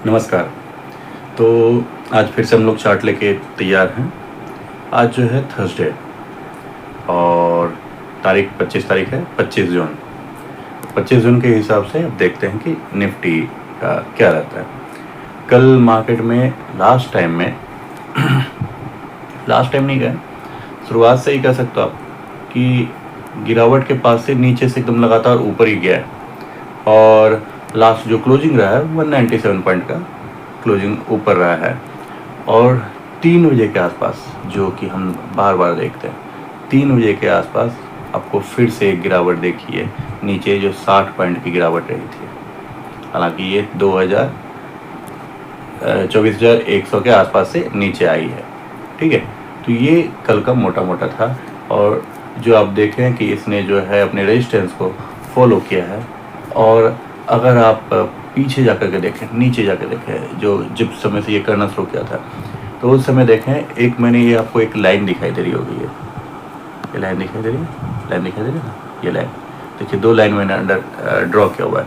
नमस्कार। तो आज फिर से हम लोग चार्ट लेके तैयार हैं। आज जो है थर्सडे और तारीख 25 तारीख है, 25 जून। 25 जून के हिसाब से अब देखते हैं कि निफ्टी का क्या रहता है। कल मार्केट में लास्ट टाइम नहीं गए, शुरुआत से ही कह सकते हो आप कि गिरावट के पास से नीचे से एकदम लगातार ऊपर ही गया है और लास्ट जो क्लोजिंग रहा है 197 पॉइंट का क्लोजिंग ऊपर रहा है। और 3 बजे के आसपास, जो कि हम बार बार देखते हैं, 3 बजे के आसपास आपको फिर से एक गिरावट देखी है नीचे, जो 60 पॉइंट की गिरावट रही थी। हालांकि ये 24,100 के आसपास से नीचे आई है। ठीक है, तो ये कल का मोटा मोटा था। और जो आप देखें कि इसने जो है अपने रेजिस्टेंस को फॉलो किया है। और अगर आप पीछे जाकर के देखें, नीचे जाकर देखें, जो जब समय से ये करना शुरू किया था, तो उस समय देखें एक मैंने ये आपको एक लाइन दिखाई दे रही होगी, ये लाइन दिखाई दे रही है, लाइन दिखाई दे रही है ना, ये लाइन देखिए, 2 लाइन मैंने अंडर ड्रॉ किया हुआ है।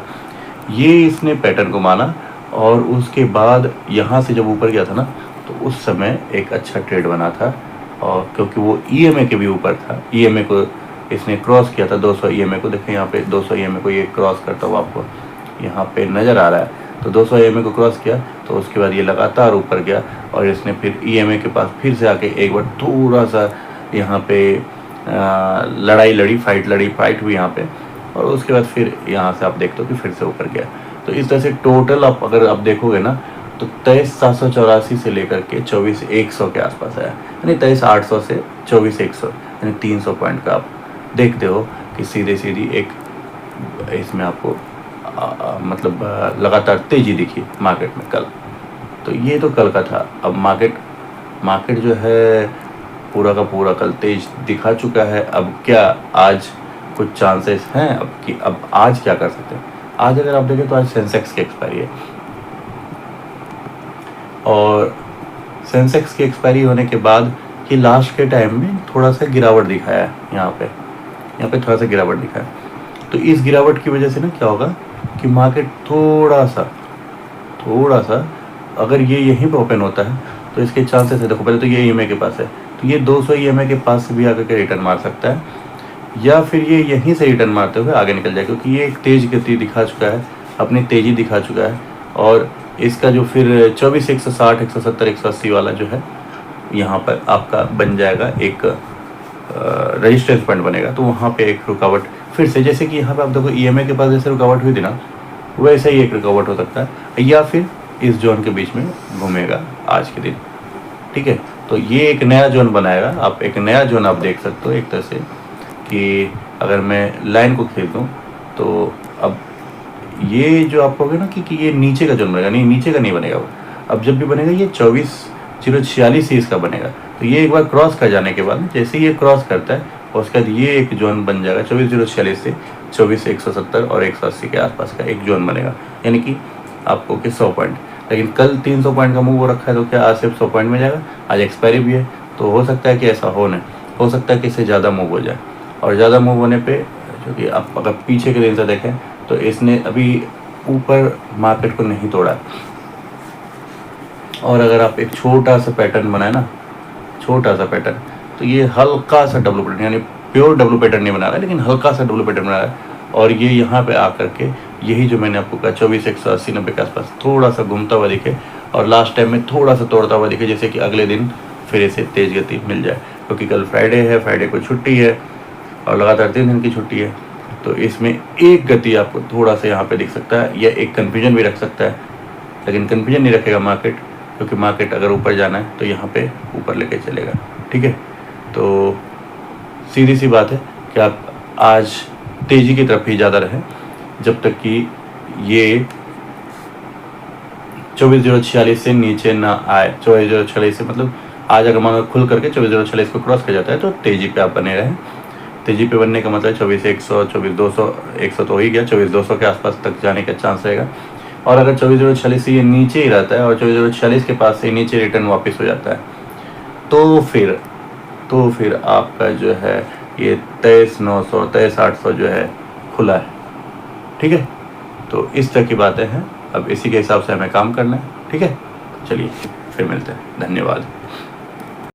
ये इसने पैटर्न को माना और उसके बाद यहाँ से जब ऊपर गया था ना, तो उस समय एक अच्छा ट्रेड बना था। और क्योंकि वो EMA के भी ऊपर था, EMA को इसने क्रॉस किया था, 200 EMA को देखें, यहाँ पे 200 EMA को ये क्रॉस करता हुआ आपको यहाँ पे नज़र आ रहा है। तो 200 EMA को क्रॉस किया, तो उसके बाद ये लगातार ऊपर गया और इसने फिर EMA के पास फिर से आके एक बार थोड़ा सा यहाँ पे फाइट हुई यहाँ पे। और उसके बाद फिर यहाँ से आप देखते हो कि फिर से ऊपर गया। तो इस तरह से टोटल अगर आप देखोगे ना, तो 23,784 से लेकर के 24,100 के आसपास आया, यानी 23,800 से 24,100, यानी 300 पॉइंट का आप देखते हो कि सीधी एक इसमें आपको मतलब लगातार तेज़ी दिखी मार्केट में कल। तो ये तो कल का था। अब मार्केट जो है पूरा का पूरा कल तेज दिखा चुका है। अब क्या आज कुछ चांसेस हैं अब कि अब आज क्या कर सकते हैं? आज अगर आप देखें तो आज सेंसेक्स की एक्सपायरी है और सेंसेक्स की एक्सपायरी होने के बाद ये लास्ट के टाइम में थोड़ा सा गिरावट दिखाया है, यहाँ पे थोड़ा सा गिरावट दिखाया है। तो इस गिरावट की वजह से ना क्या होगा कि मार्केट थोड़ा सा अगर ये यहीं पे ओपन होता है तो इसके चांसेस है, देखो पहले तो ये EMA के पास है, तो ये 200 EMA के पास से भी आकर के रिटर्न मार सकता है, या फिर ये यहीं से रिटर्न मारते हुए आगे निकल जाए, क्योंकि ये एक तेज गति दिखा चुका है, अपनी तेज़ी दिखा चुका है। और इसका जो फिर 24,160, 170, 180 वाला जो है यहाँ पर आपका बन जाएगा, एक रेजिस्टेंस पॉइंट बनेगा। तो वहाँ पे एक रुकावट फिर से, जैसे कि यहाँ पे आप देखो EMA के पास जैसे रुकावट हुई थी ना, वैसे ही एक रुकावट हो सकता है, या फिर इस जोन के बीच में घूमेगा आज के दिन। ठीक है, तो ये एक नया जोन बनाएगा। आप एक नया जोन आप देख सकते हो एक तरह से, कि अगर मैं लाइन को खींच दूँ तो अब ये जो आप कहोगे ना कि ये नीचे का जोन बनेगा, नहीं, नीचे का नहीं बनेगा वो। अब जब भी बनेगा ये 24,046 ही इसका बनेगा। तो ये एक बार क्रॉस कर जाने के बाद, जैसे ये क्रॉस करता है, और उसके बाद ये एक जोन बन जाएगा 24,046 से 24,170 और 180 के आसपास का एक जोन बनेगा, यानी कि आपको कि 100 पॉइंट। लेकिन कल 300 पॉइंट का मूव हो रखा है, तो क्या आज सिर्फ 100 पॉइंट में जाएगा? आज एक्सपायरी भी है, तो हो सकता है कि ऐसा हो सकता है कि इससे ज़्यादा मूव हो जाए। और ज़्यादा मूव होने पे, जो कि आप अगर पीछे के दिन से देखें तो इसने अभी ऊपर मार्केट को नहीं तोड़ा। और अगर आप एक छोटा सा पैटर्न बनाए ना, छोटा सा पैटर्न, तो ये हल्का सा डब्लू पैटर्न, यानी प्योर डब्लू पैटर्न नहीं बना रहा है, लेकिन हल्का सा डब्लू पैटर्न बना रहा है। और ये यहाँ पे आकर के यही जो मैंने आपको कहा 24,180, 90 के आसपास थोड़ा सा घूमता हुआ दिखे, और लास्ट टाइम में थोड़ा सा तोड़ता हुआ दिखे, जैसे कि अगले दिन फिर इसे तेज़ गति मिल जाए। क्योंकि कल फ्राइडे है, फ्राइडे को छुट्टी है और लगातार 3 दिन की छुट्टी है। तो इसमें एक गति आपको थोड़ा सा यहाँ पे दिख सकता है, या एक कन्फ्यूजन भी रख सकता है। लेकिन कन्फ्यूजन नहीं रखेगा मार्केट, क्योंकि मार्केट अगर ऊपर जाना है तो यहाँ पे ऊपर लेके चलेगा। ठीक है, तो सीधी सी बात है कि आप आज तेज़ी की तरफ ही ज़्यादा रहें, जब तक कि ये 24,046 से नीचे ना आए। 24,046 से मतलब आज अगर मान लो खुल करके 24,046 को क्रॉस कर जाता है, तो तेज़ी पे आप बने रहें। तेज़ी पे बनने का मतलब 24,100, 24,200, 100 तो हो ही गया, 24,200 के आसपास तक जाने का चांस रहेगा। और अगर 24,046 से ये नीचे ही रहता है और 24,046 के पास से नीचे रिटर्न वापस हो जाता है, तो फिर आपका जो है ये 23,900, 23,800 जो है खुला है। ठीक है, तो इस तरह की बातें हैं। अब इसी के हिसाब से हमें काम करना है, ठीक है। चलिए फिर मिलते हैं, धन्यवाद।